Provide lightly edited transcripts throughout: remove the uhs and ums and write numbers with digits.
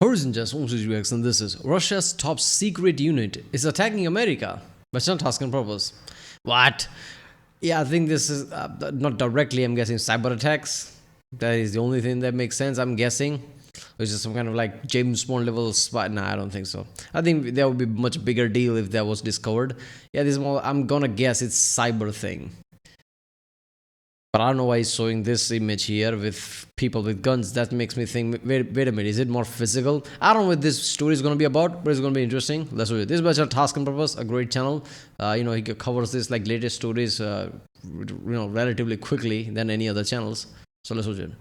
Horizon just and this is Russia's top secret unit is attacking America, but it's not task and purpose. What? Yeah, I think this is not directly, I'm guessing cyber attacks. That is the only thing that makes sense, I'm guessing. Which is some kind of like James Bond level spy. Nah, I don't think so. I think that would be much bigger deal if that was discovered. Yeah, this is more, I'm gonna guess it's cyber thing. But I don't know why he's showing this image here with people with guns. That makes me think, wait a minute, is it more physical? I don't know what this story is going to be about, but it's going to be interesting. Let's do it. This is Task and Purpose, a great channel. He covers this like latest stories, relatively quickly than any other channels. So let's watch it.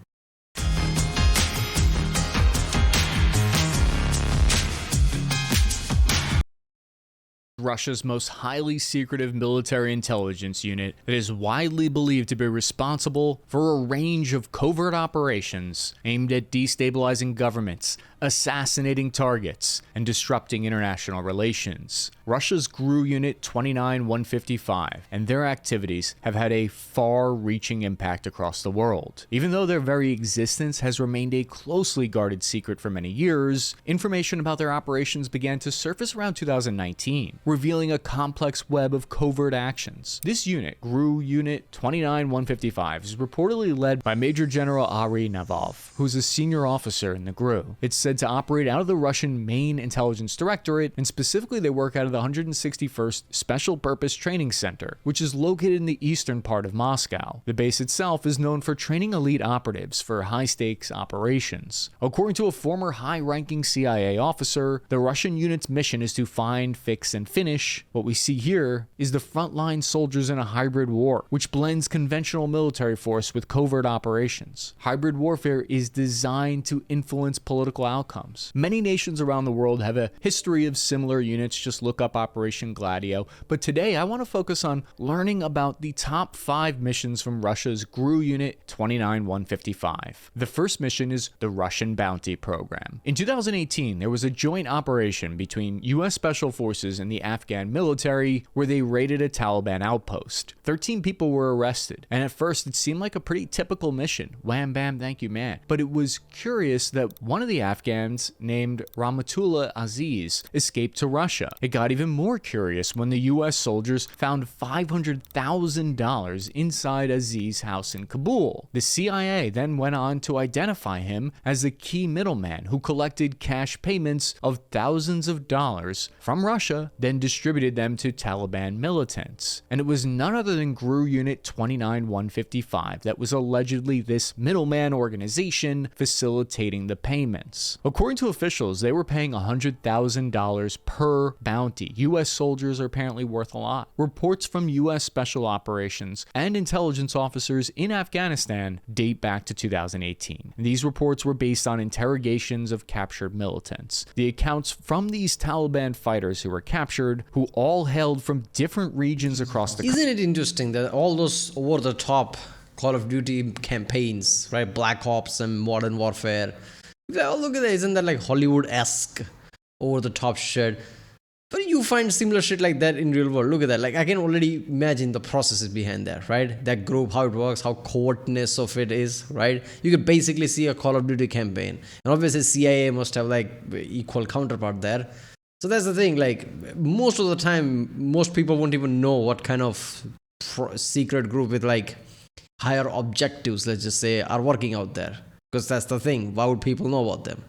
Russia's most highly secretive military intelligence unit that is widely believed to be responsible for a range of covert operations aimed at destabilizing governments, assassinating targets, and disrupting international relations. Russia's GRU Unit 29155 and their activities have had a far-reaching impact across the world. Even though their very existence has remained a closely guarded secret for many years, information about their operations began to surface around 2019, revealing a complex web of covert actions. This unit, GRU Unit 29155, is reportedly led by Major General Ari Navov, who's a senior officer in the GRU. It's said to operate out of the Russian main intelligence directorate, and specifically they work out of the 161st Special Purpose Training Center, which is located in the eastern part of Moscow. The base itself is known for training elite operatives for high-stakes operations. According to a former high-ranking CIA officer, the Russian unit's mission is to find, fix, and finish. What we see here is the frontline soldiers in a hybrid war, which blends conventional military force with covert operations. Hybrid warfare is designed to influence political outcomes. Many nations around the world have a history of similar units, just look up Operation Gladio, but today I want to focus on learning about the top 5 missions from Russia's GRU Unit 29155. The first mission is the Russian Bounty Program. In 2018, there was a joint operation between US Special Forces and the Afghan military where they raided a Taliban outpost. 13 people were arrested, and at first it seemed like a pretty typical mission. Wham bam, thank you man. But it was curious that one of the Afghans, named Rahmatullah Aziz, escaped to Russia. It got even more curious when the US soldiers found $500,000 inside Aziz's house in Kabul. The CIA then went on to identify him as the key middleman who collected cash payments of thousands of dollars from Russia, then distributed them to Taliban militants. And it was none other than GRU Unit 29155 that was allegedly this middleman organization facilitating the payments. According to officials, they were paying $100,000 per bounty. US soldiers are apparently worth a lot. Reports from US Special Operations and intelligence officers in Afghanistan date back to 2018. These reports were based on interrogations of captured militants. The accounts from these Taliban fighters who were captured, who all hailed from different regions across the country. Isn't it interesting that all those over-the-top Call of Duty campaigns, right? Black Ops and Modern Warfare. Oh, look at that. Isn't that like Hollywood-esque over-the-top shit? But you find similar shit like that in real world. Look at that. Like I can already imagine the processes behind that, right? That group, how it works, how coordinateness of it is, right? You could basically see a Call of Duty campaign. And obviously CIA must have like equal counterpart there. So that's the thing, like most of the time, most people won't even know what kind of secret group with like higher objectives, let's just say, are working out there. Because that's the thing, why would people know about them?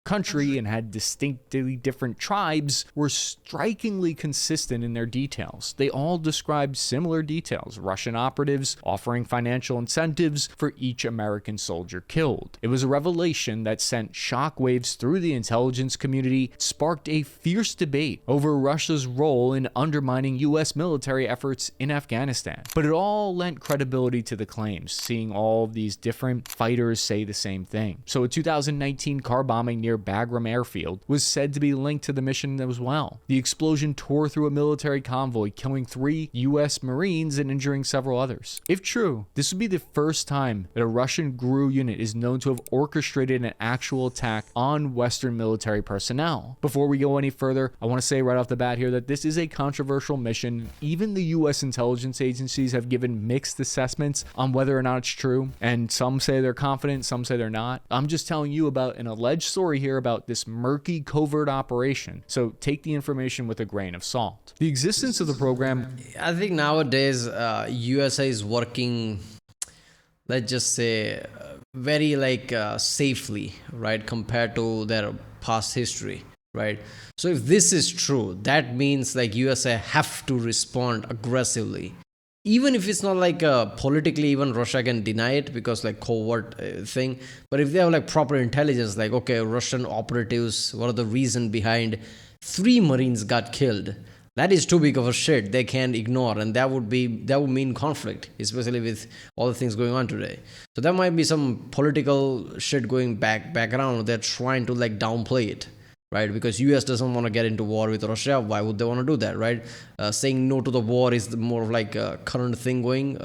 Country and had distinctly different tribes were strikingly consistent in their details. They all described similar details, Russian operatives offering financial incentives for each American soldier killed. It was a revelation that sent shockwaves through the intelligence community, sparked a fierce debate over Russia's role in undermining US military efforts in Afghanistan. But it all lent credibility to the claims, seeing all of these different fighters say the same thing. So a 2019 car bombing near Bagram airfield was said to be linked to the mission as well. The explosion tore through a military convoy, killing 3 U.S. Marines and injuring several others. If true, this would be the first time that a Russian GRU unit is known to have orchestrated an actual attack on Western military personnel. Before we go any further, I want to say right off the bat here that this is a controversial mission. Even the U.S. intelligence agencies have given mixed assessments on whether or not it's true, and some say they're confident, some say they're not. I'm just telling you about an alleged story here about this murky covert operation, so take the information with a grain of salt. The existence of the program, I think nowadays USA is working, let's just say, very safely, right, compared to their past history, right? So if this is true, that means USA have to respond aggressively, even if it's not politically, even Russia can deny it because covert thing. But if they have proper intelligence, okay, Russian operatives, what are the reason behind 3 Marines got killed? That is too big of a shit they can't ignore, and that would mean conflict, especially with all the things going on today. So there might be some political shit going background. They're trying to downplay it, right? Because US doesn't want to get into war with Russia. Why would they want to do that, right? Saying no to the war is more of a current thing going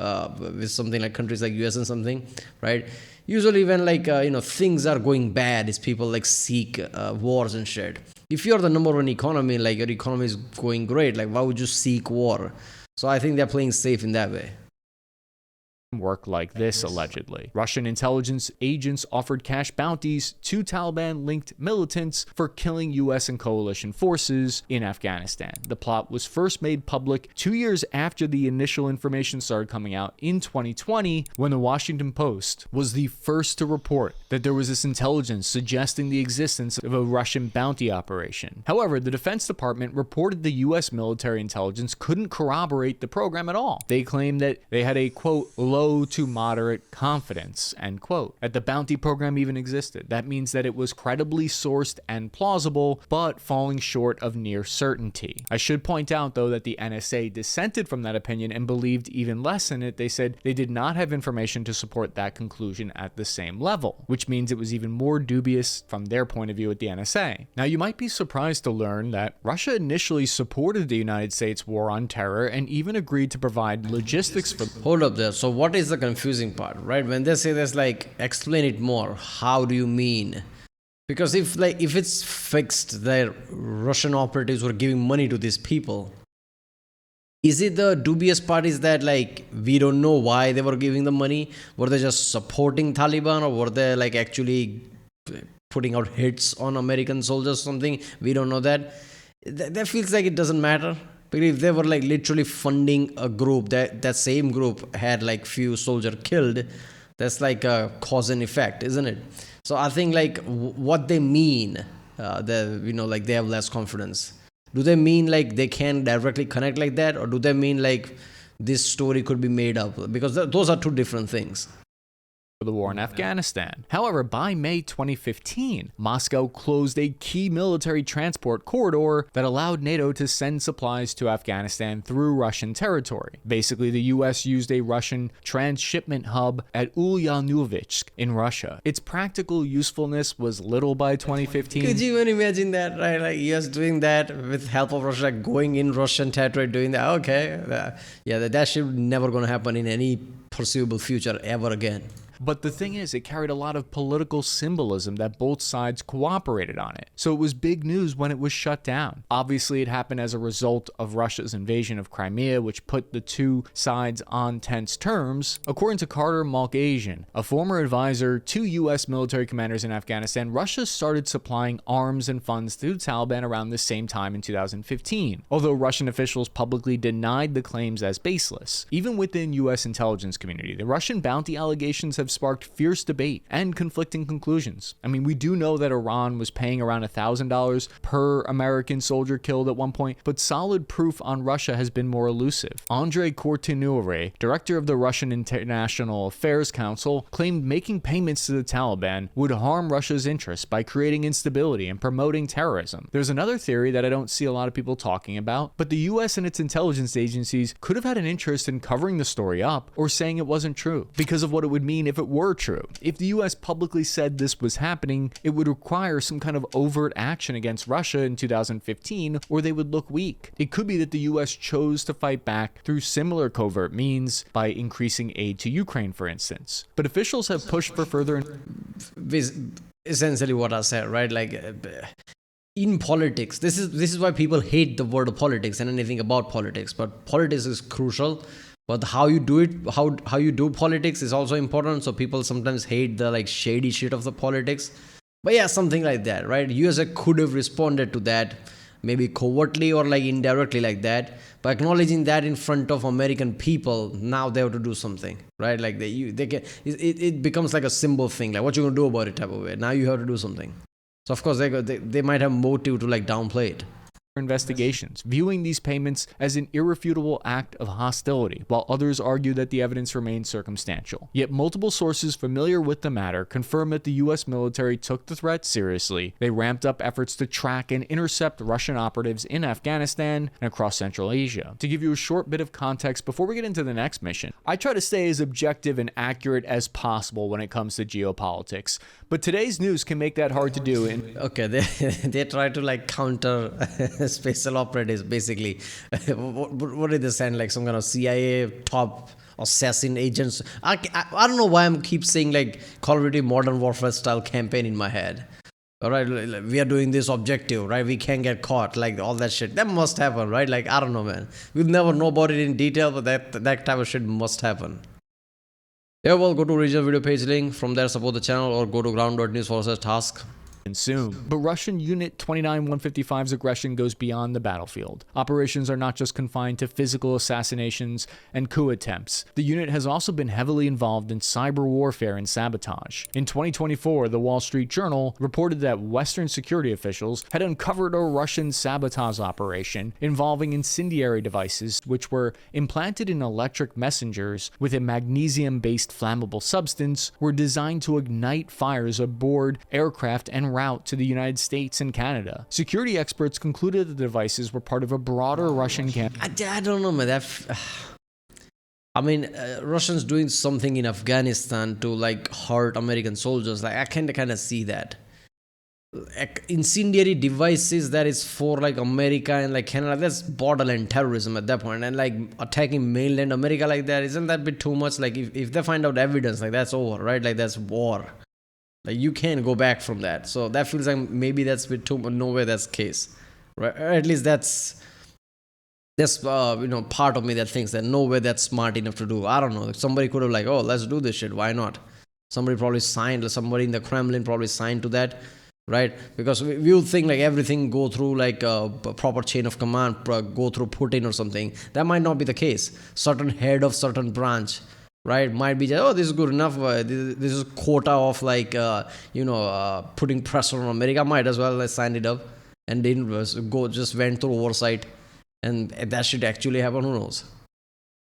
with something like countries like US and something, right? Usually when things are going bad, is people seek wars and shit. If you're the number one economy, your economy is going great, why would you seek war? So I think they're playing safe in that way. Work like this, allegedly. Russian intelligence agents offered cash bounties to Taliban-linked militants for killing U.S. and coalition forces in Afghanistan. The plot was first made public 2 years after the initial information started coming out in 2020, when the Washington Post was the first to report that there was this intelligence suggesting the existence of a Russian bounty operation. However, the Defense Department reported the U.S. military intelligence couldn't corroborate the program at all. They claimed that they had a, quote, low to moderate confidence, end quote, that the bounty program even existed. That means that it was credibly sourced and plausible, but falling short of near certainty. I should point out, though, that the NSA dissented from that opinion and believed even less in it. They said they did not have information to support that conclusion at the same level, which means it was even more dubious from their point of view at the NSA. Now, you might be surprised to learn that Russia initially supported the United States war on terror and even agreed to provide logistics for... Hold up there. So what is the confusing part, right? When they say this, explain it more. How do you mean? Because if it's fixed that Russian operatives were giving money to these people, is it the dubious part is that we don't know why they were giving the money? Were they just supporting Taliban, or were they actually putting out hits on American soldiers or something? We don't know that. That feels like it doesn't matter. But if they were literally funding a group, that same group had few soldiers killed, that's a cause and effect, isn't it? So I think what they mean, they have less confidence. Do they mean they can directly connect like that, or do they mean this story could be made up? Because those are two different things. The war in Afghanistan. However, by May 2015, Moscow closed a key military transport corridor that allowed NATO to send supplies to Afghanistan through Russian territory. Basically, the US used a Russian transshipment hub at Ulyanovsk in Russia. Its practical usefulness was little by 2015. Could you even imagine that, right? US doing that with help of Russia, going in Russian territory, doing that. Okay, that shit never going to happen in any foreseeable future ever again. But the thing is, it carried a lot of political symbolism that both sides cooperated on it. So it was big news when it was shut down. Obviously, it happened as a result of Russia's invasion of Crimea, which put the two sides on tense terms. According to Carter Malkasian, a former advisor to U.S. military commanders in Afghanistan, Russia started supplying arms and funds to the Taliban around the same time in 2015, although Russian officials publicly denied the claims as baseless. Even within U.S. intelligence community, the Russian bounty allegations have sparked fierce debate and conflicting conclusions. I mean, we do know that Iran was paying around $1,000 per American soldier killed at one point, but solid proof on Russia has been more elusive. Andrei Kortunure, director of the Russian International Affairs Council, claimed making payments to the Taliban would harm Russia's interests by creating instability and promoting terrorism. There's another theory that I don't see a lot of people talking about, but the US and its intelligence agencies could have had an interest in covering the story up or saying saying it wasn't true because of what it would mean if it were true. If the US publicly said this was happening, it would require some kind of overt action against Russia in 2015, or they would look weak. It could be that the US chose to fight back through similar covert means by increasing aid to Ukraine, for instance. But officials have pushed for further. Essentially what I said, right? Like in politics, this is why people hate the word of politics and anything about politics. But politics is crucial. But how you do it, how you do politics is also important. So people sometimes hate the like shady shit of the politics. But yeah, something like that, right? USA could have responded to that, maybe covertly or like indirectly like that. By acknowledging that in front of American people, now they have to do something, right? Like they can, it becomes like a symbol thing, like what you gonna do about it type of way. Now you have to do something. So of course they might have motive to like downplay it. Investigations, viewing these payments as an irrefutable act of hostility, while others argue that the evidence remains circumstantial. Yet multiple sources familiar with the matter confirm that the US military took the threat seriously. They ramped up efforts to track and intercept Russian operatives in Afghanistan and across Central Asia. To give you a short bit of context before we get into the next mission, I try to stay as objective and accurate as possible when it comes to geopolitics, but today's news can make that hard to do. Okay, they try to like counter special operatives, basically. What did they send? Like some kind of CIA top assassin agents? I don't know why I'm keep saying like Call of Duty Modern Warfare style campaign in my head. All right, we are doing this objective, right? We can't get caught, like all that shit. That must happen, right? Like I don't know, man. We'll never know about it in detail, but that type of shit must happen. Yeah, well, go to original video page link. From there, support the channel or go to ground.news for such task. Soon. But Russian Unit 29155's aggression goes beyond the battlefield. Operations are not just confined to physical assassinations and coup attempts. The unit has also been heavily involved in cyber warfare and sabotage. In 2024, the Wall Street Journal reported that Western security officials had uncovered a Russian sabotage operation involving incendiary devices which were implanted in electric messengers with a magnesium-based flammable substance were designed to ignite fires aboard aircraft and route to the United States and Canada. Security experts concluded the devices were part of a broader Russian campaign. I don't know, man. I mean, Russians doing something in Afghanistan to like hurt American soldiers. Like I can kind of see that. Like, incendiary devices that is for like America and like Canada. That's borderline terrorism at that point. And like attacking mainland America like that, isn't that a bit too much? Like if they find out evidence, like that's over, right? Like that's war. Like you can't go back from that. So that feels like maybe that's a bit too much. No way that's the case, right? Or at least that's part of me that thinks that no way that's smart enough to do. I don't know. Somebody could have like, oh, let's do this shit. Why not? Somebody probably signed. Somebody in the Kremlin probably signed to that, right? Because we would think like everything go through like a proper chain of command, go through Putin or something. That might not be the case. Certain head of certain branch, right, might be just, oh, this is good enough. This is quota of like putting pressure on America. Might as well sign it up, and didn't just went through oversight, and that should actually happen. Who knows?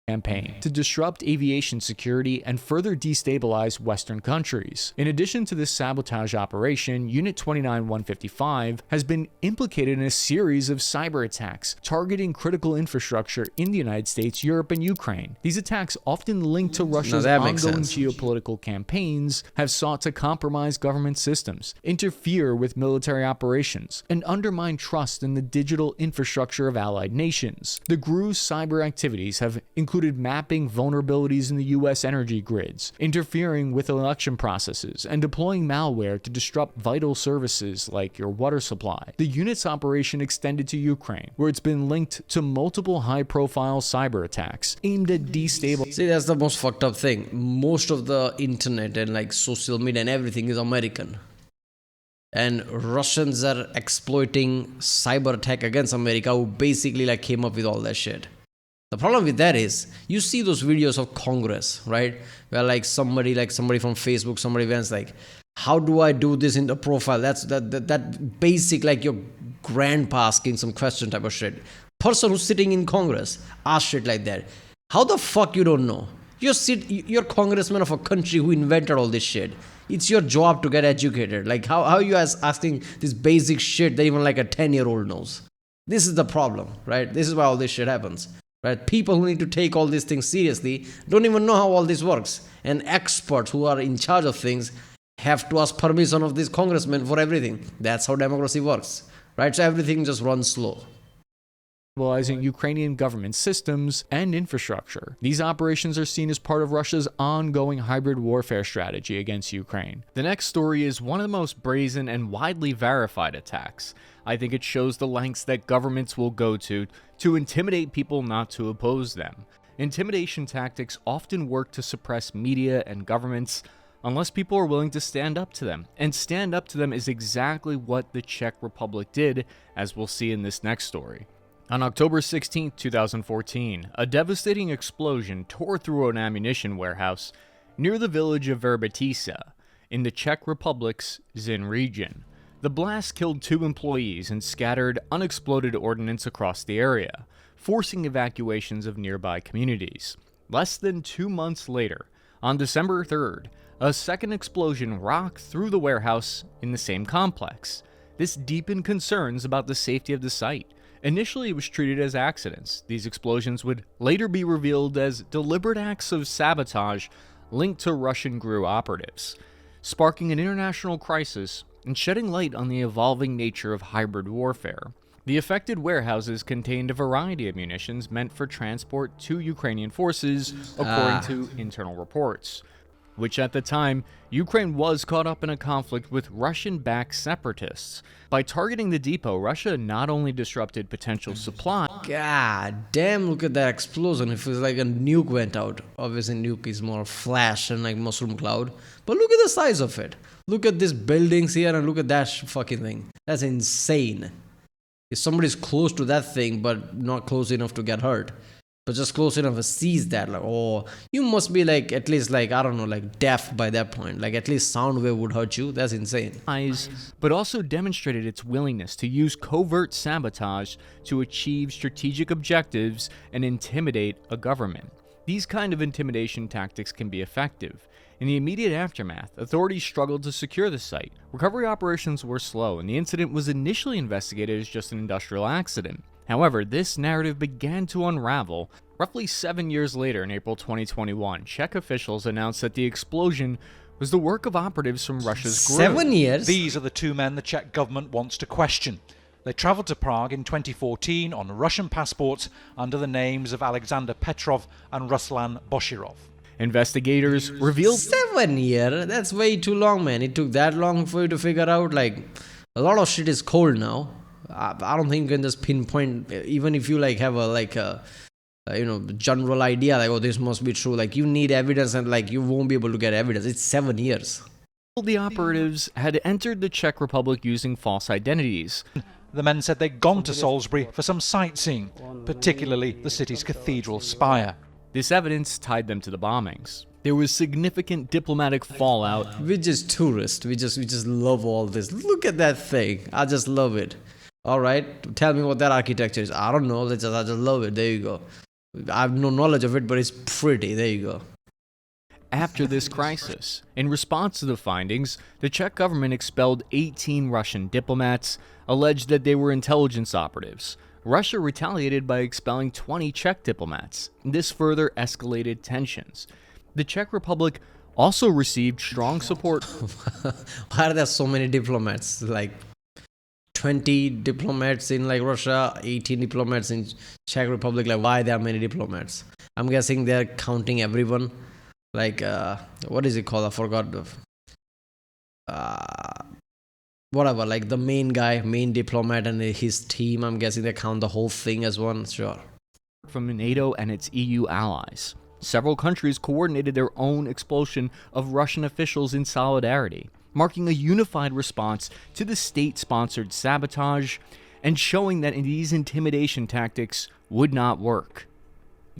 Campaign to disrupt aviation security and further destabilize Western countries. In addition to this sabotage operation, Unit 29155 has been implicated in a series of cyber attacks targeting critical infrastructure in the United States, Europe, and Ukraine. These attacks, often linked to Russia's ongoing geopolitical campaigns, have sought to compromise government systems, interfere with military operations, and undermine trust in the digital infrastructure of allied nations. The GRU's cyber activities have included mapping vulnerabilities in the US energy grids, interfering with election processes, and deploying malware to disrupt vital services like your water supply. The unit's operation extended to Ukraine, where it's been linked to multiple high-profile cyber attacks aimed at destabilizing. See, that's the most fucked up thing. Most of the internet and like social media and everything is American. And Russians are exploiting cyber attack against America, who basically like came up with all that shit. The problem with that is, you see those videos of Congress, right? Where like somebody from Facebook, somebody wants like, how do I do this in the profile? That's that basic, like your grandpa asking some question type of shit. Person who's sitting in Congress asks shit like that. How the fuck you don't know? You're congressman of a country who invented all this shit. It's your job to get educated. Like how are you asking this basic shit that even like a 10-year-old knows? This is the problem, right? This is why all this shit happens. Right? People who need to take all these things seriously don't even know how all this works. And experts who are in charge of things have to ask permission of these congressmen for everything. That's how democracy works. Right? So everything just runs slow. Stabilizing Ukrainian government systems and infrastructure. These operations are seen as part of Russia's ongoing hybrid warfare strategy against Ukraine. The next story is one of the most brazen and widely verified attacks. I think it shows the lengths that governments will go to intimidate people not to oppose them. Intimidation tactics often work to suppress media and governments unless people are willing to stand up to them. And stand up to them is exactly what the Czech Republic did, as we'll see in this next story. On October 16, 2014, a devastating explosion tore through an ammunition warehouse near the village of Verbitica in the Czech Republic's Zin region. The blast killed 2 employees and scattered unexploded ordnance across the area, forcing evacuations of nearby communities. Less than 2 months later, on December 3rd, a second explosion rocked through the warehouse in the same complex. This deepened concerns about the safety of the site. Initially, it was treated as accidents. These explosions would later be revealed as deliberate acts of sabotage linked to Russian GRU operatives, sparking an international crisis and shedding light on the evolving nature of hybrid warfare. The affected warehouses contained a variety of munitions meant for transport to Ukrainian forces, according to internal reports, which at the time, Ukraine was caught up in a conflict with Russian-backed separatists. By targeting the depot, Russia not only disrupted potential supply. God damn, look at that explosion. It feels like a nuke went out. Obviously, nuke is more flash and like mushroom cloud. But look at the size of it. Look at these buildings here and look at that fucking thing. That's insane. If somebody's close to that thing, but not close enough to get hurt, but just close enough to seize that, like, oh, you must be like, at least like, I don't know, like deaf by that point. Like at least sound wave would hurt you. That's insane. But also demonstrated its willingness to use covert sabotage to achieve strategic objectives and intimidate a government. These kind of intimidation tactics can be effective. In the immediate aftermath, authorities struggled to secure the site. Recovery operations were slow, and the incident was initially investigated as just an industrial accident. However, this narrative began to unravel. Roughly 7 years later, in April 2021, Czech officials announced that the explosion was the work of operatives from Russia's GRU. 7 years? These are the 2 men the Czech government wants to question. They travelled to Prague in 2014 on Russian passports under the names of Alexander Petrov and Ruslan Boshirov. Investigators revealed 7 years? That's way too long, man. It took that long for you to figure out, like, a lot of shit is cold now. I don't think you can just pinpoint, even if you like have a general idea, like, oh, this must be true. Like, you need evidence, and like you won't be able to get evidence. It's 7 years. the operatives had entered the Czech Republic using false identities. The men said they'd gone to Salisbury for some sightseeing, particularly the city's cathedral spire. This evidence tied them to the bombings. There was significant diplomatic fallout. We're just tourists. We just love all this. Look at that thing. I just love it. All right, tell me what that architecture is. I don't know. I just love it. There you go. I have no knowledge of it, but it's pretty. There you go. After this crisis, in response to the findings, the Czech government expelled 18 Russian diplomats, alleged that they were intelligence operatives. Russia retaliated by expelling 20 Czech diplomats. This further escalated tensions. The Czech Republic also received strong support. Why are there so many diplomats? Like 20 diplomats in like Russia, 18 diplomats in Czech Republic. Like, why there are many diplomats? I'm guessing they're counting everyone. Like, what is it called? I forgot. Whatever, like the main guy, main diplomat and his team. I'm guessing they count the whole thing as one. Sure. From NATO and its EU allies. Several countries coordinated their own expulsion of Russian officials in solidarity, marking a unified response to the state-sponsored sabotage and showing that these intimidation tactics would not work.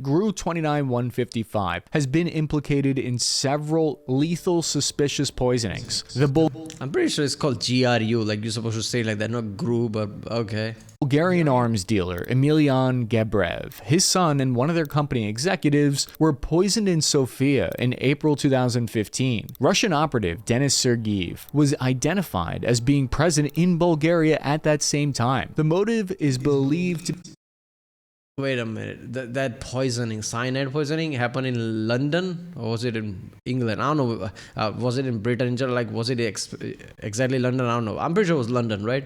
GRU 29155 has been implicated in several lethal suspicious poisonings. I'm pretty sure it's called GRU, like you're supposed to say like that, not GRU, but okay. Bulgarian arms dealer Emilian Gebrev, his son, and one of their company executives were poisoned in Sofia in April 2015. Russian operative Denis Sergeyev was identified as being present in Bulgaria at that same time. The motive is believed to Wait a minute. That poisoning, cyanide poisoning, happened in London, or was it in England? I don't know. Was it in Britain? Like, was it exactly London? I don't know. I'm pretty sure it was London, right?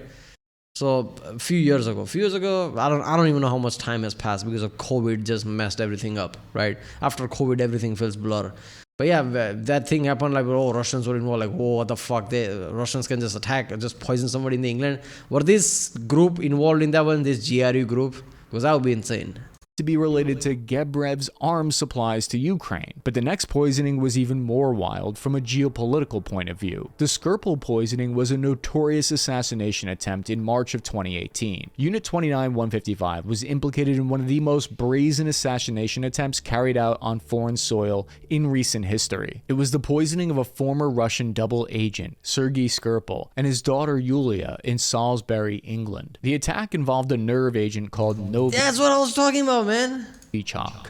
So a few years ago, I don't even know how much time has passed because of COVID. Just messed everything up, right? After COVID, everything feels blur. But yeah, that thing happened. Like, oh, Russians were involved. Like, oh, what the fuck? Russians can just attack, just poison somebody in the England. Were this group involved in that one? This GRU group? Because that would be insane. To be related to Gebrev's arms supplies to Ukraine. But the next poisoning was even more wild from a geopolitical point of view. The Skripal poisoning was a notorious assassination attempt in March of 2018. Unit 29-155 was implicated in one of the most brazen assassination attempts carried out on foreign soil in recent history. It was the poisoning of a former Russian double agent, Sergei Skripal, and his daughter Yulia in Salisbury, England. The attack involved a nerve agent called Novichok. That's what I was talking about, man.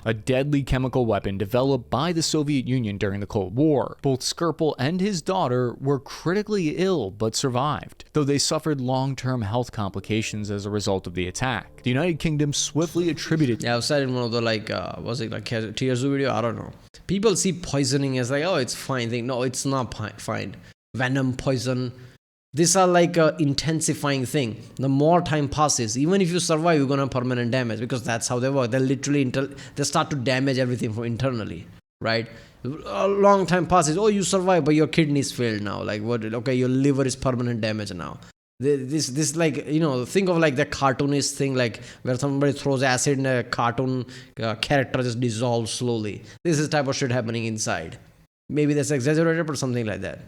A deadly chemical weapon developed by the Soviet Union during the Cold War. Both Skripal and his daughter were critically ill but survived, though they suffered long-term health complications as a result of the attack. The United Kingdom swiftly attributed... Yeah, I was said in one of the was it like Tears video? I don't know. People see poisoning as like, oh, it's fine thing. No, it's not fine. Venom, poison. These are like a intensifying thing. The more time passes, even if you survive, you're gonna have permanent damage because that's how they work. They literally they start to damage everything from internally, right? A long time passes. Oh, you survive, but your kidneys failed now. Like what? Okay, your liver is permanent damage now. This like, you know, think of like the cartoonist thing, like where somebody throws acid in a cartoon character just dissolves slowly. This is type of shit happening inside. Maybe that's exaggerated, but something like that.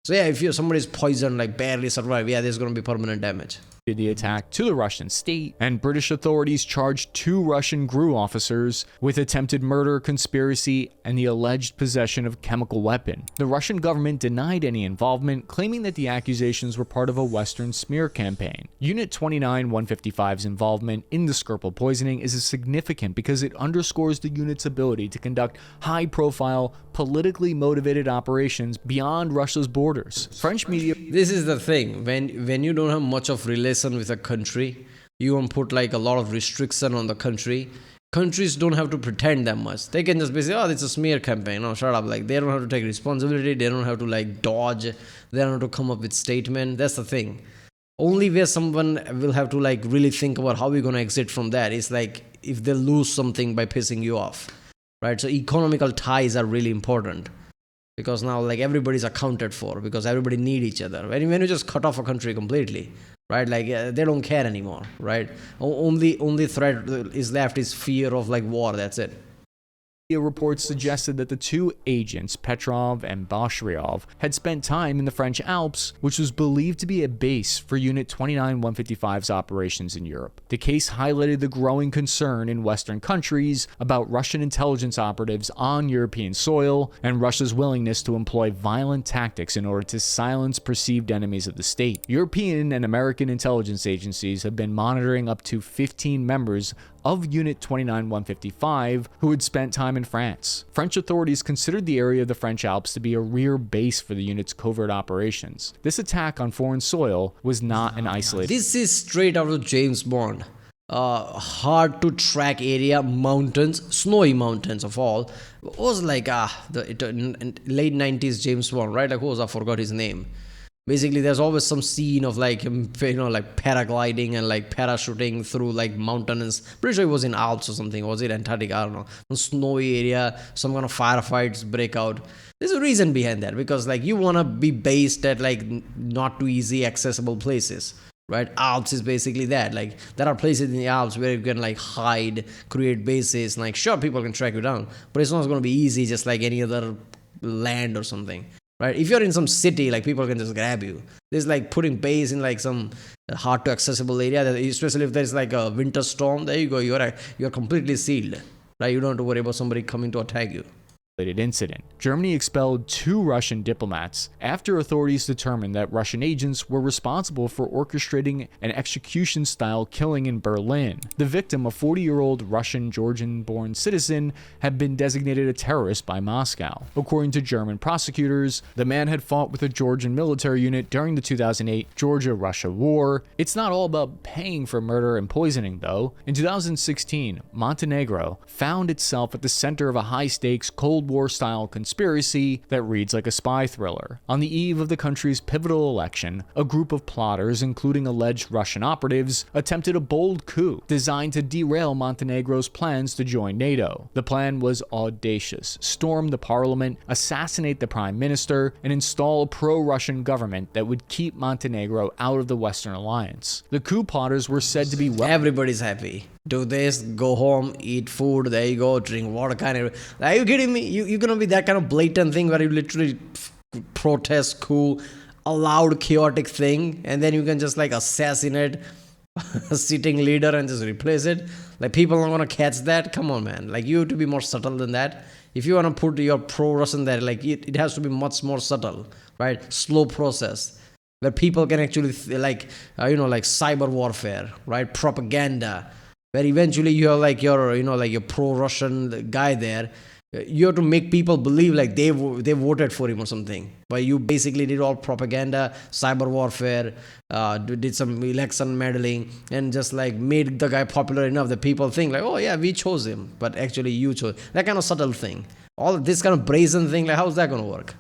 So yeah, if somebody's poisoned, like barely survive, yeah, there's going to be permanent damage. The attack to the Russian state, and British authorities charged 2 Russian GRU officers with attempted murder, conspiracy, and the alleged possession of chemical weapon. The Russian government denied any involvement, claiming that the accusations were part of a Western smear campaign. Unit 29-155's involvement in the Skripal poisoning is significant because it underscores the unit's ability to conduct high-profile, politically motivated operations beyond Russia's borders. French media... This is the thing, when you don't have much of relation with a country, you won't put like a lot of restriction on the country. Countries don't have to pretend that much. They can just be say, oh, it's a smear campaign. No, shut up. Like, they don't have to take responsibility. They don't have to like dodge. They don't have to come up with statement. That's the thing. Only where someone will have to like really think about how we're going to exit from that is like if they lose something by pissing you off, right? So economical ties are really important. Because now, like, everybody's accounted for because everybody need each other. When you just cut off a country completely, right? Like, they don't care anymore, right? Only threat is left is fear of like war. That's it. Reports suggested that the 2 agents, Petrov and Bashryov, had spent time in the French Alps, which was believed to be a base for Unit 29-155's operations in Europe. The case highlighted the growing concern in Western countries about Russian intelligence operatives on European soil and Russia's willingness to employ violent tactics in order to silence perceived enemies of the state. European and American intelligence agencies have been monitoring up to 15 members of Unit 29-155 who had spent time in France. French authorities considered the area of the French Alps to be a rear base for the unit's covert operations. This attack on foreign soil was not an isolated... This is straight out of James Bond. Hard to track area, mountains, snowy mountains of all. It was like the late 90s James Bond, right? Like who was, I forgot his name. Basically, there's always some scene of like him, like paragliding and like parachuting through like mountains. Pretty sure it was in Alps or something. Was it Antarctica? I don't know. Some snowy area, some kind of firefights break out. There's a reason behind that because like you want to be based at like not too easy accessible places, right? Alps is basically that. Like there are places in the Alps where you can like hide, create bases. Like sure, people can track you down, but it's not going to be easy just like any other land or something. Right? If you're in some city, like people can just grab you. There's like putting base in like some hard to accessible area, especially if there's like a winter storm. There you go. You're completely sealed. Right? You don't have to worry about somebody coming to attack you. incident. Germany expelled 2 Russian diplomats after authorities determined that Russian agents were responsible for orchestrating an execution-style killing in Berlin. The victim, a 40-year-old Russian Georgian-born citizen, had been designated a terrorist by Moscow. According to German prosecutors, the man had fought with a Georgian military unit during the 2008 Georgia-Russia war. It's not all about paying for murder and poisoning, though. In 2016, Montenegro found itself at the center of a high-stakes Cold War-style conspiracy that reads like a spy thriller. On the eve of the country's pivotal election, a group of plotters, including alleged Russian operatives, attempted a bold coup designed to derail Montenegro's plans to join NATO. The plan was audacious: storm the parliament, assassinate the prime minister, and install a pro-Russian government that would keep Montenegro out of the Western alliance. The coup plotters were said to be Everybody's happy. Do this, go home, eat food, there you go, drink water, kind of. Are you kidding me? You're gonna be that kind of blatant thing where you literally protest, coup, a loud, chaotic thing, and then you can just like assassinate a sitting leader and just replace it? Like, people are not gonna catch that? Come on, man. Like, you have to be more subtle than that. If you wanna put your pro-Russian there, like, it has to be much more subtle, right? Slow process, where people can actually, like cyber warfare, right? Propaganda, where eventually you have like your, like your pro-Russian guy there. You have to make people believe like they voted for him or something. But you basically did all propaganda, cyber warfare, did some election meddling, and just like made the guy popular enough that people think like, oh yeah, we chose him, but actually you chose. That kind of subtle thing. All of this kind of brazen thing, like, how's that going to work?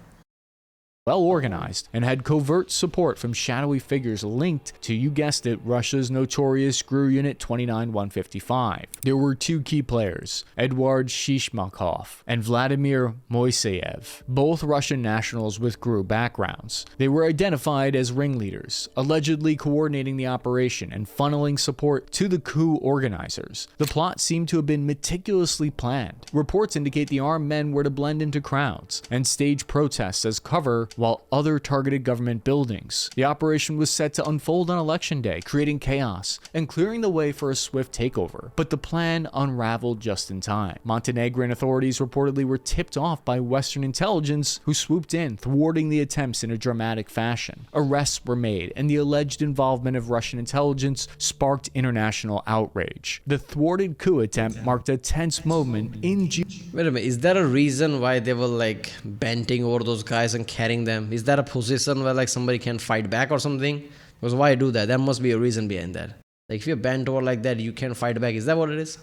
Well organized, and had covert support from shadowy figures linked to, you guessed it, Russia's notorious GRU Unit 29155. There were 2 key players, Eduard Shishmakov and Vladimir Moiseyev, both Russian nationals with GRU backgrounds. They were identified as ringleaders, allegedly coordinating the operation and funneling support to the coup organizers. The plot seemed to have been meticulously planned. Reports indicate the armed men were to blend into crowds and stage protests as cover while other targeted government buildings. The operation was set to unfold on election day, creating chaos and clearing the way for a swift takeover. But the plan unraveled just in time. Montenegrin authorities reportedly were tipped off by Western intelligence, who swooped in, thwarting the attempts in a dramatic fashion. Arrests were made, and the alleged involvement of Russian intelligence sparked international outrage. The thwarted coup attempt marked a tense moment in Wait a minute, is there a reason why they were like bending over those guys and carrying them? Is that a position where like somebody can fight back or something? Because why do that? There must be a reason behind that. Like, if you're bent over like that, you can't fight back. Is that what it is?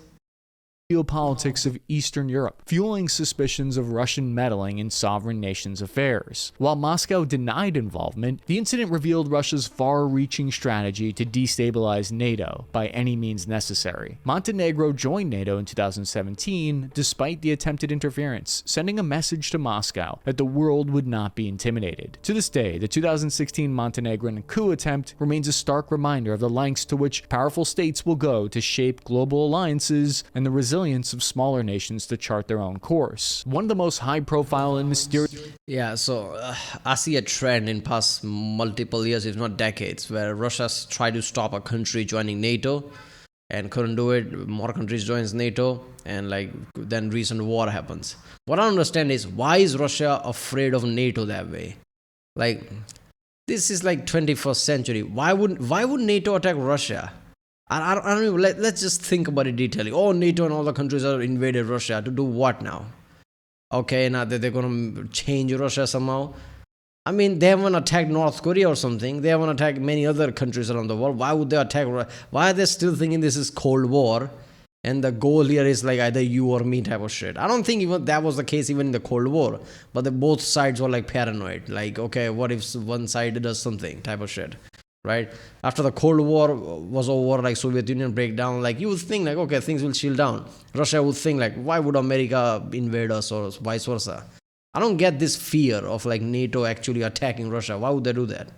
geopolitics of Eastern Europe, fueling suspicions of Russian meddling in sovereign nations' affairs. While Moscow denied involvement, the incident revealed Russia's far-reaching strategy to destabilize NATO by any means necessary. Montenegro joined NATO in 2017 despite the attempted interference, sending a message to Moscow that the world would not be intimidated. To this day, the 2016 Montenegrin coup attempt remains a stark reminder of the lengths to which powerful states will go to shape global alliances and the resilience of smaller nations to chart their own course. One of the most high-profile and mysterious... Yeah, so I see a trend in past multiple years, if not decades, where Russia's tried to stop a country joining NATO and couldn't do it. More countries joins NATO, and then recent war happens. What I understand is, why is Russia afraid of NATO that way? This is 21st century. Why would NATO attack Russia? I don't know. Let's just think about it detailing. Oh, NATO and all the countries are invaded Russia to do what now? Okay, now that they're going to change Russia somehow. I mean, they haven't attacked North Korea or something. They haven't attacked many other countries around the world. Why would they attack? Why are they still thinking this is Cold War? And the goal here is either you or me type of shit. I don't think even that was the case even in the Cold War. But both sides were paranoid. Okay, what if one side does something type of shit. Right? After the Cold War was over, Soviet Union breakdown, you would think okay, things will chill down. Russia would think why would America invade us or vice versa? I don't get this fear of NATO actually attacking Russia. Why would they do that?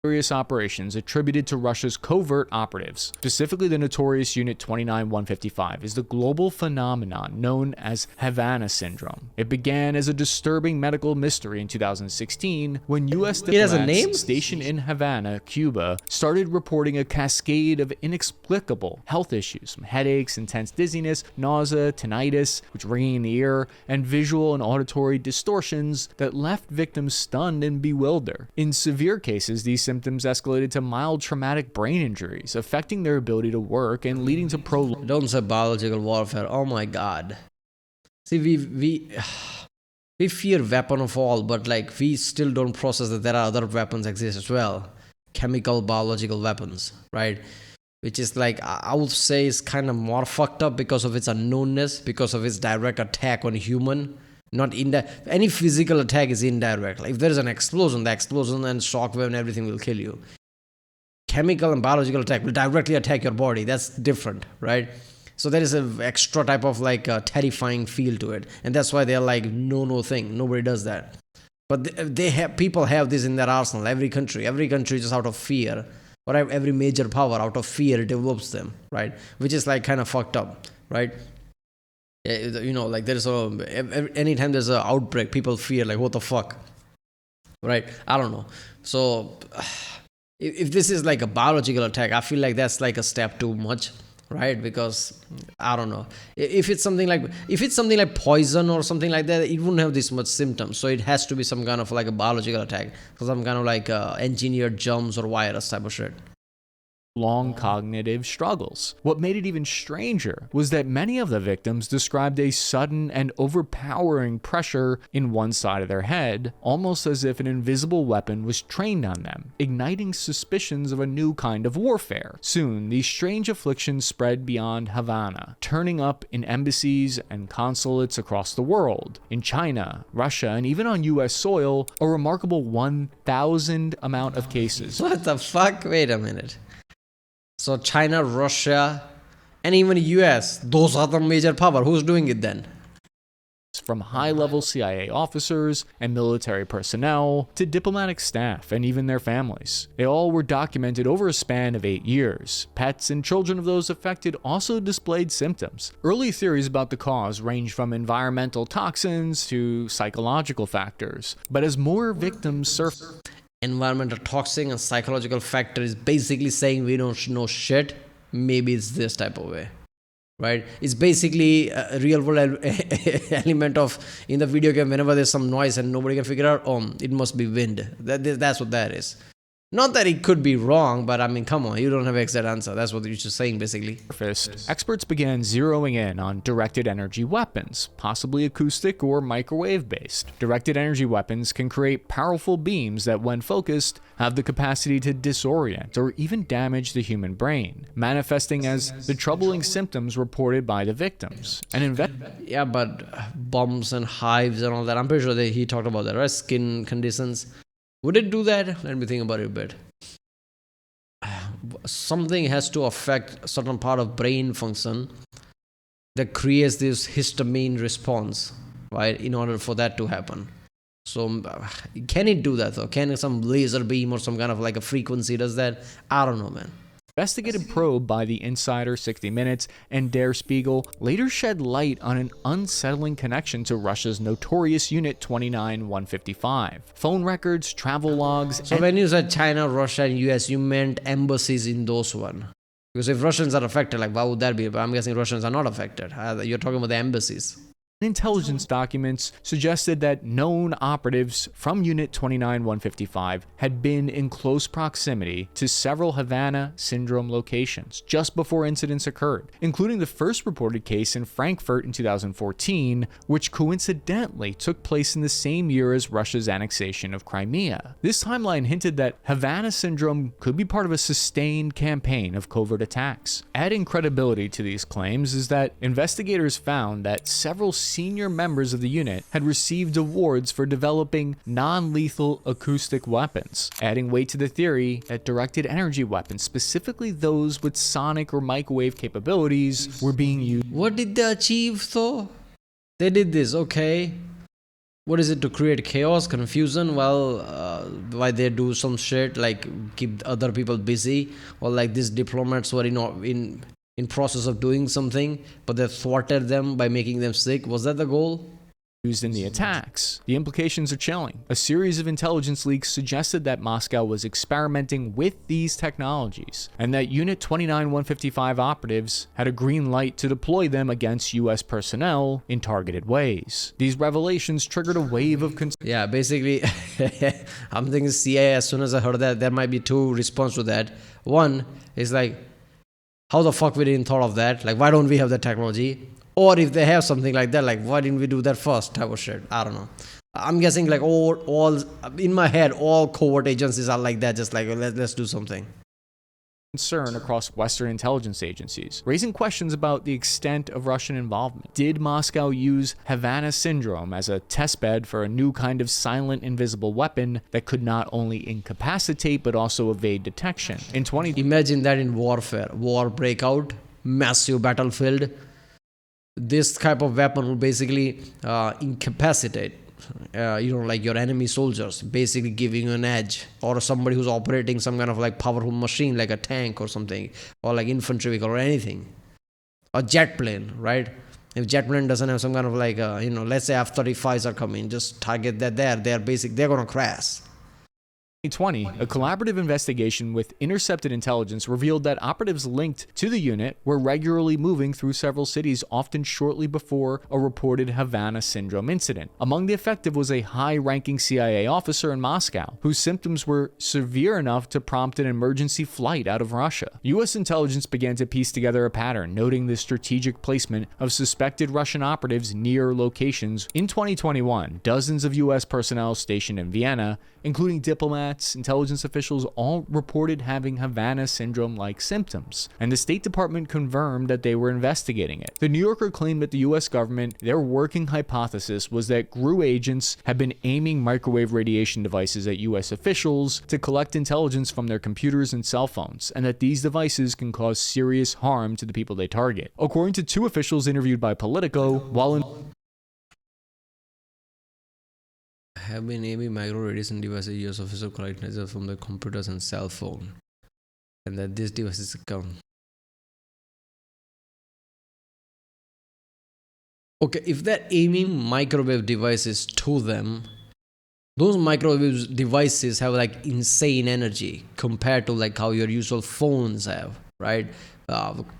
Various operations attributed to Russia's covert operatives, specifically the notorious Unit 29155, is the global phenomenon known as Havana syndrome. It began as a disturbing medical mystery in 2016 when U.S. diplomats stationed in Havana, Cuba, started reporting a cascade of inexplicable health issues, from headaches, intense dizziness, nausea, tinnitus, which ringing in the ear, and visual and auditory distortions that left victims stunned and bewildered. In severe cases, these symptoms escalated to mild traumatic brain injuries, affecting their ability to work and leading to prolonged. Don't say biological warfare. Oh my god. See, we fear weapon of all, but like we still don't process that there are other weapons exist as well. Chemical, biological weapons, right? Which is like, I would say is kind of more fucked up because of its unknownness, because of its direct attack on human. Not any physical attack is indirect. Like if there is an explosion, the explosion and shockwave and everything will kill you. Chemical and biological attack will directly attack your body. That's different, right? So there is an extra type of like a terrifying feel to it, and that's why they're like no thing. Nobody does that. But people have this in their arsenal. Every country just out of fear, or every major power out of fear develops them, right? Which is like kind of fucked up, right? You know, like there's anytime there's an outbreak, people fear like what the fuck, right? I don't know. So if this is like a biological attack, I feel like that's like a step too much, right? Because I don't know, if it's something like poison or something like that, it wouldn't have this much symptoms. So it has to be some kind of like a biological attack, some kind of like engineered germs or virus type of shit. Long cognitive struggles. What made it even stranger was that many of the victims described a sudden and overpowering pressure in one side of their head, almost as if an invisible weapon was trained on them, igniting suspicions of a new kind of warfare. Soon, these strange afflictions spread beyond Havana, turning up in embassies and consulates across the world. In China, Russia, and even on US soil, a remarkable 1,000 amount of cases. What the fuck? Wait a minute. So China, Russia, and even US, those are the major power. Who's doing it then? From high-level CIA officers and military personnel to diplomatic staff and even their families. They all were documented over a span of 8 years. Pets and children of those affected also displayed symptoms. Early theories about the cause range from environmental toxins to psychological factors. But as more victims surfaced, environmental toxin and psychological factor is basically saying we don't know shit. Maybe it's this type of way, right? It's basically a real world element of in the video game. Whenever there's some noise and nobody can figure out, it must be wind. That's what that is. Not that it could be wrong, but I mean, come on, you don't have an exact answer. That's what you're just saying, basically. Experts began zeroing in on directed energy weapons, possibly acoustic or microwave-based. Directed energy weapons can create powerful beams that, when focused, have the capacity to disorient or even damage the human brain, manifesting as the troubling symptoms reported by the victims. Yeah, but bombs and hives and all that, I'm pretty sure he talked about that, right? Skin conditions. Would it do that? Let me think about it a bit. Something has to affect a certain part of brain function that creates this histamine response, right? In order for that to happen. So can it do that though? Can some laser beam or some kind of like a frequency does that? I don't know, man. Investigative probe by The Insider, 60 Minutes, and Der Spiegel later shed light on an unsettling connection to Russia's notorious Unit 29155. Phone records, travel logs. So when you said China, Russia, and US, you meant embassies in those one. Because if Russians are affected, like why would that be? But I'm guessing Russians are not affected. You're talking about the embassies. Intelligence documents suggested that known operatives from Unit 29155 had been in close proximity to several Havana syndrome locations just before incidents occurred, including the first reported case in Frankfurt in 2014, which coincidentally took place in the same year as Russia's annexation of Crimea. This timeline hinted that Havana syndrome could be part of a sustained campaign of covert attacks. Adding credibility to these claims is that investigators found that several senior members of the unit had received awards for developing non-lethal acoustic weapons, adding weight to the theory that directed energy weapons, specifically those with sonic or microwave capabilities, were being used. What did they achieve though? They did this, okay. What is it, to create chaos, confusion? Well, why they do some shit like keep other people busy, or like these diplomats were in process of doing something, but they thwarted them by making them sick. Was that the goal? Used in the attacks. The implications are chilling. A series of intelligence leaks suggested that Moscow was experimenting with these technologies, and that Unit 29155 operatives had a green light to deploy them against US personnel in targeted ways. These revelations triggered a wave of Yeah, basically, I'm thinking CIA, as soon as I heard that, there might be two responses to that. One is like, how the fuck we didn't thought of that? Like, why don't we have that technology? Or if they have something like that, like, why didn't we do that first type of shit? I don't know. I'm guessing like all in my head, all covert agencies are like that, just like, let's do something. Concern across Western intelligence agencies, raising questions about the extent of Russian involvement. Did Moscow use Havana syndrome as a testbed for a new kind of silent, invisible weapon that could not only incapacitate but also evade detection? Imagine that in warfare, war breakout, massive battlefield. This type of weapon will basically incapacitate like your enemy soldiers, basically giving you an edge, or somebody who's operating some kind of like powerful machine like a tank or something, or like infantry vehicle or anything, a jet plane, right? If jet plane doesn't have some kind of like let's say F-35s are coming, just target that they're gonna crash. 2020, a collaborative investigation with intercepted intelligence revealed that operatives linked to the unit were regularly moving through several cities, often shortly before a reported Havana syndrome incident. Among the affected was a high-ranking CIA officer in Moscow, whose symptoms were severe enough to prompt an emergency flight out of Russia. U.S. intelligence began to piece together a pattern, noting the strategic placement of suspected Russian operatives near locations. In 2021, dozens of U.S. personnel stationed in Vienna, including diplomats, intelligence officials, all reported having Havana syndrome-like symptoms, and the State Department confirmed that they were investigating it. The New Yorker claimed that the US government, their working hypothesis was that GRU agents had been aiming microwave radiation devices at US officials to collect intelligence from their computers and cell phones, and that these devices can cause serious harm to the people they target. According to two officials interviewed by Politico, have been aiming micro radiation devices US official collect data from the computers and cell phone, and that these devices come. Okay, if they're aiming microwave devices to them, those microwave devices have like insane energy compared to like how your usual phones have, right?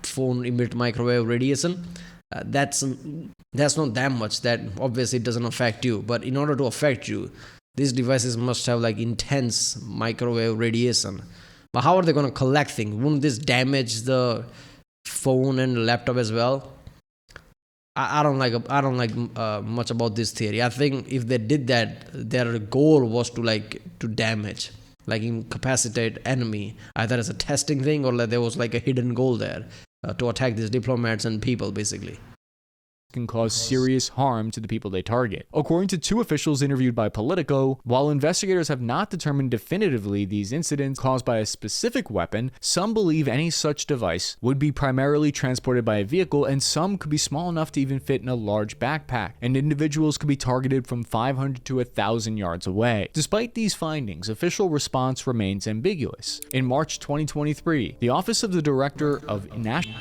Phone emit microwave radiation. That's not that much. That obviously doesn't affect you, but in order to affect you, these devices must have like intense microwave radiation. But how are they going to collect things? Won't this damage the phone and laptop as well? I don't like much about this theory. I think if they did that, their goal was to damage, like incapacitate enemy, either as a testing thing or like there was like a hidden goal there. To attack these diplomats and people, basically. Can cause serious harm to the people they target. According to two officials interviewed by Politico, while investigators have not determined definitively these incidents caused by a specific weapon, some believe any such device would be primarily transported by a vehicle, and some could be small enough to even fit in a large backpack, and individuals could be targeted from 500 to 1,000 yards away. Despite these findings, official response remains ambiguous. In March 2023, the Office of the Director of National...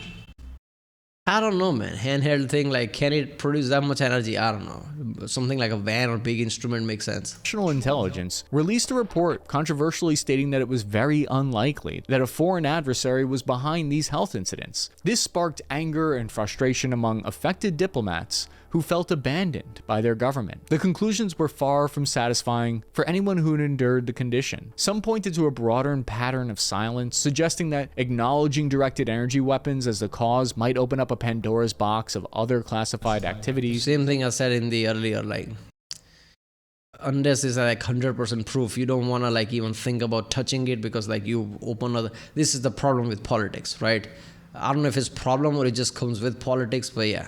I don't know, man. Handheld thing, like, can it produce that much energy? I don't know. Something like a van or big instrument makes sense. National Intelligence released a report controversially stating that it was very unlikely that a foreign adversary was behind these health incidents. This sparked anger and frustration among affected diplomats who felt abandoned by their government. The conclusions were far from satisfying for anyone who had endured the condition. Some pointed to a broader pattern of silence, suggesting that acknowledging directed energy weapons as the cause might open up a Pandora's box of other classified activities. Same thing I said in the earlier, like, unless it's like 100% proof, you don't want to like even think about touching it, because like you open other... This is the problem with politics, right? I don't know if it's a problem or it just comes with politics, but yeah.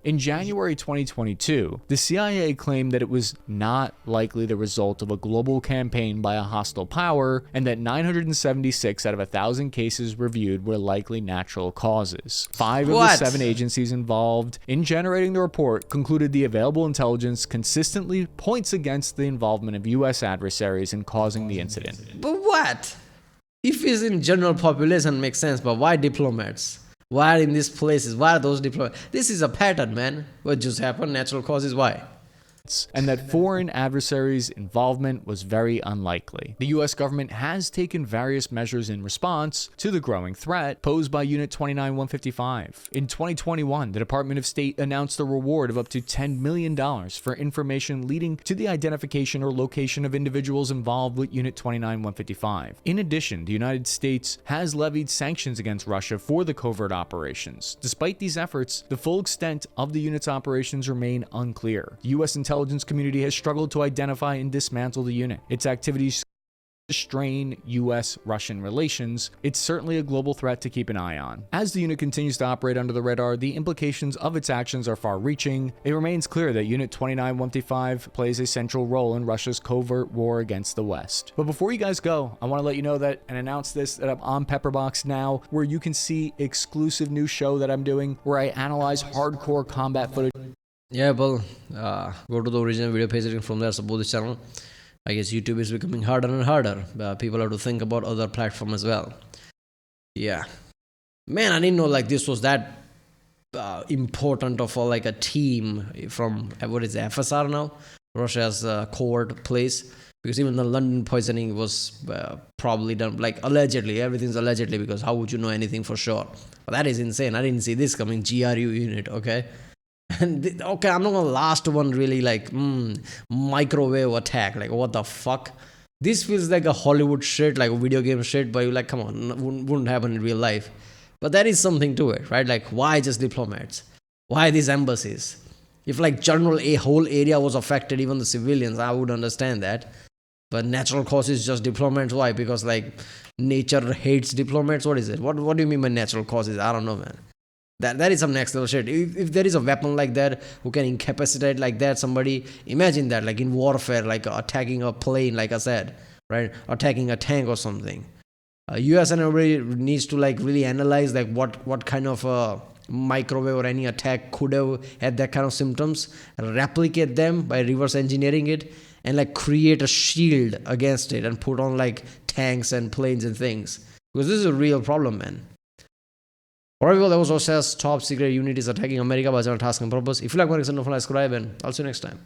In January 2022, the CIA claimed that it was not likely the result of a global campaign by a hostile power, and that 976 out of 1,000 cases reviewed were likely natural causes. 5 of the 7 agencies involved in generating the report concluded the available intelligence consistently points against the involvement of U.S. adversaries in causing the incident. But what? If it's in general population, makes sense, but why diplomats? Why in these places? Why are those diplomats? This is a pattern, man. What just happened? Natural causes, why? And that foreign adversaries' involvement was very unlikely. The U.S. government has taken various measures in response to the growing threat posed by Unit 29155. In 2021, the Department of State announced a reward of up to $10 million for information leading to the identification or location of individuals involved with Unit 29155. In addition, the United States has levied sanctions against Russia for the covert operations. Despite these efforts, the full extent of the unit's operations remain unclear. The U.S. intelligence community has struggled to identify and dismantle the unit. Its activities strain U.S.-Russian relations. It's certainly a global threat to keep an eye on. As the unit continues to operate under the radar, the implications of its actions are far-reaching. It remains clear that Unit 29155 plays a central role in Russia's covert war against the West. But before you guys go, I want to let you know that and announce this, that I'm on Pepperbox now, where you can see exclusive new show that I'm doing where I analyze hardcore combat footage. Yeah, well, go to the original video page and from there, support this channel. I guess YouTube is becoming harder and harder. People have to think about other platforms as well. Yeah. Man, I didn't know like this was that important of like a team from, what is it, FSR now? Russia's covert place. Because even the London poisoning was probably done, like allegedly, everything's allegedly, because how would you know anything for sure? But that is insane. I didn't see this coming. GRU Unit, okay? And okay, I'm not gonna last one really like microwave attack, like what the fuck. This feels like a Hollywood shit, like a video game shit, but you're like, come on, wouldn't happen in real life. But there is something to it, right? Like, why just diplomats? Why these embassies? If like general a whole area was affected, even the civilians, I would understand that. But natural causes just diplomats. Why? Because like nature hates diplomats. What is it? What do you mean by natural causes? I don't know, man. That is some next level shit. If there is a weapon like that who can incapacitate like that somebody, imagine that, like in warfare, like attacking a plane, like I said, right? Attacking a tank or something. US and everybody needs to like really analyze like what kind of microwave or any attack could have had that kind of symptoms, replicate them by reverse engineering it, and like create a shield against it and put on like tanks and planes and things. Because this is a real problem, man. Alright, well, that was Russia's top secret unit is attacking America by general task and purpose. If you like my content, don't forget to subscribe, and I'll see you next time.